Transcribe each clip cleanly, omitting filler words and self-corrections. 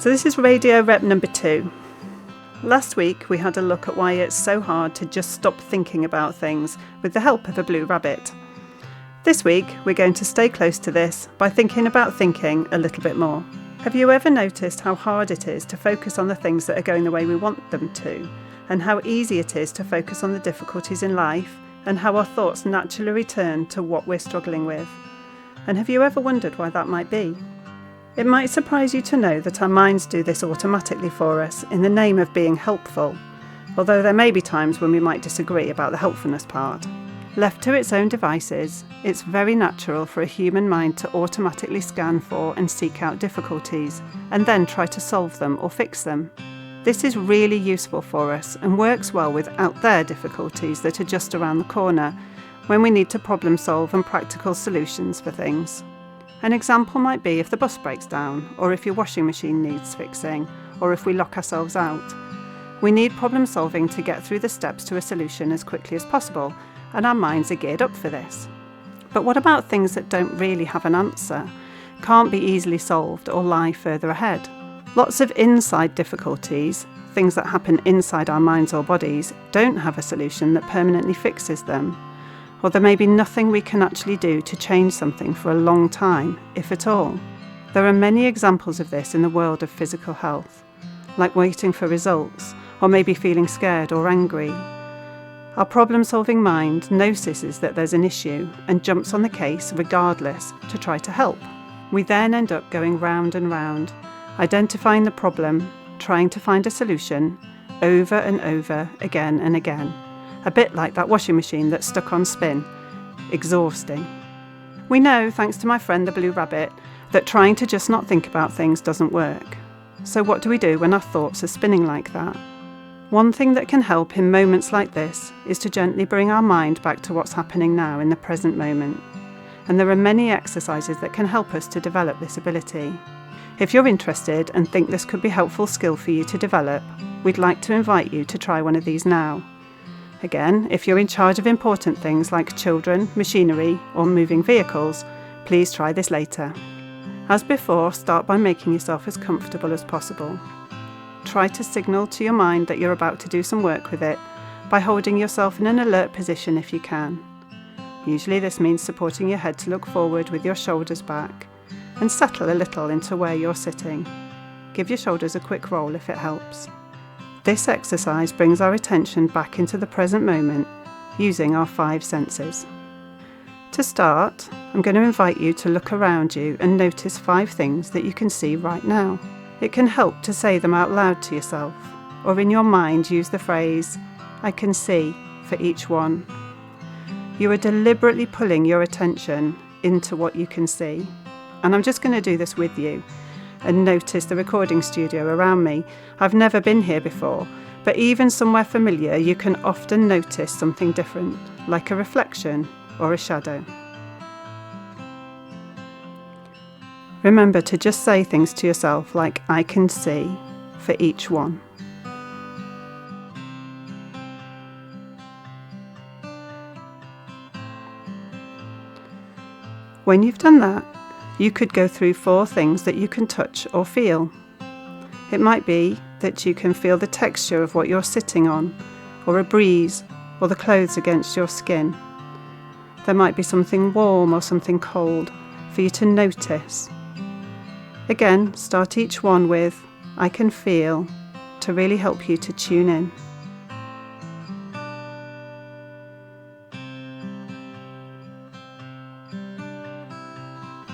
So this is radio rep number 2. Last week we had a look at why it's so hard to just stop thinking about things with the help of a blue rabbit. This week we're going to stay close to this by thinking about thinking a little bit more. Have you ever noticed how hard it is to focus on the things that are going the way we want them to, and how easy it is to focus on the difficulties in life, and how our thoughts naturally return to what we're struggling with? And have you ever wondered why that might be? It might surprise you to know that our minds do this automatically for us in the name of being helpful, although there may be times when we might disagree about the helpfulness part. Left to its own devices, it's very natural for a human mind to automatically scan for and seek out difficulties, and then try to solve them or fix them. This is really useful for us and works well with out there difficulties that are just around the corner, when we need to problem solve and practical solutions for things. An example might be if the bus breaks down, or if your washing machine needs fixing, or if we lock ourselves out. We need problem solving to get through the steps to a solution as quickly as possible, and our minds are geared up for this. But what about things that don't really have an answer, can't be easily solved, or lie further ahead? Lots of inside difficulties, things that happen inside our minds or bodies, don't have a solution that permanently fixes them. Or there may be nothing we can actually do to change something for a long time, if at all. There are many examples of this in the world of physical health, like waiting for results, or maybe feeling scared or angry. Our problem-solving mind notices that there's an issue and jumps on the case regardless to try to help. We then end up going round and round, identifying the problem, trying to find a solution, over and over, again and again. A bit like that washing machine that's stuck on spin. Exhausting. We know, thanks to my friend the blue rabbit, that trying to just not think about things doesn't work. So what do we do when our thoughts are spinning like that? One thing that can help in moments like this is to gently bring our mind back to what's happening now in the present moment. And there are many exercises that can help us to develop this ability. If you're interested and think this could be a helpful skill for you to develop, we'd like to invite you to try one of these now. Again, if you're in charge of important things like children, machinery, or moving vehicles, please try this later. As before, start by making yourself as comfortable as possible. Try to signal to your mind that you're about to do some work with it by holding yourself in an alert position if you can. Usually this means supporting your head to look forward with your shoulders back, and settle a little into where you're sitting. Give your shoulders a quick roll if it helps. This exercise brings our attention back into the present moment using our 5 senses. To start, I'm going to invite you to look around you and notice 5 things that you can see right now. It can help to say them out loud to yourself, or in your mind use the phrase, "I can see," for each one. You are deliberately pulling your attention into what you can see. And I'm just going to do this with you. And notice the recording studio around me. I've never been here before, but even somewhere familiar you can often notice something different, like a reflection or a shadow. Remember to just say things to yourself like "I can see" for each one. When you've done that, you could go through 4 things that you can touch or feel. It might be that you can feel the texture of what you're sitting on, or a breeze, or the clothes against your skin. There might be something warm or something cold for you to notice. Again, start each one with "I can feel" to really help you to tune in.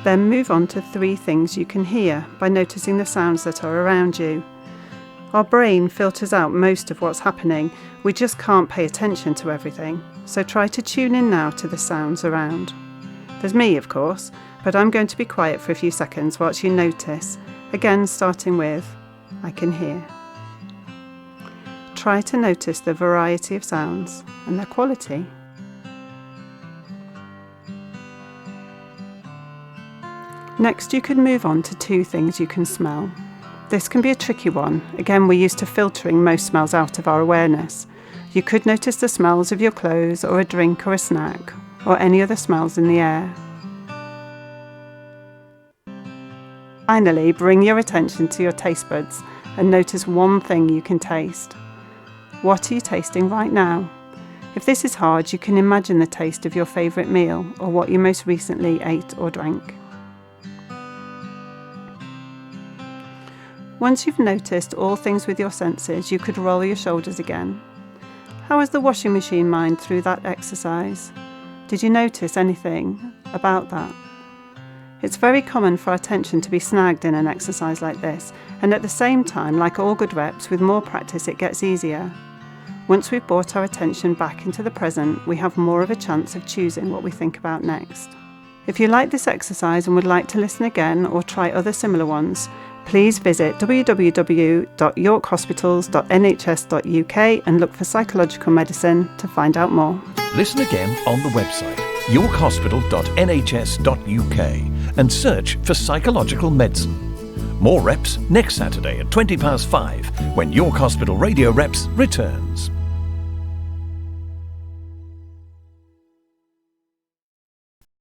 Then move on to 3 things you can hear by noticing the sounds that are around you. Our brain filters out most of what's happening, we just can't pay attention to everything, so try to tune in now to the sounds around. There's me, of course, but I'm going to be quiet for a few seconds whilst you notice, again starting with "I can hear." Try to notice the variety of sounds and their quality. Next, you could move on to 2 things you can smell. This can be a tricky one. Again, we're used to filtering most smells out of our awareness. You could notice the smells of your clothes or a drink or a snack, or any other smells in the air. Finally, bring your attention to your taste buds and notice one thing you can taste. What are you tasting right now? If this is hard, you can imagine the taste of your favourite meal or what you most recently ate or drank. Once you've noticed all things with your senses, you could roll your shoulders again. How was the washing machine mind through that exercise? Did you notice anything about that? It's very common for our attention to be snagged in an exercise like this, and at the same time, like all good reps, with more practice it gets easier. Once we've brought our attention back into the present, we have more of a chance of choosing what we think about next. If you like this exercise and would like to listen again or try other similar ones, please visit www.yorkhospitals.nhs.uk and look for psychological medicine to find out more. Listen again on the website yorkhospital.nhs.uk and search for psychological medicine. More reps next Saturday at 5:20 when York Hospital Radio Reps returns.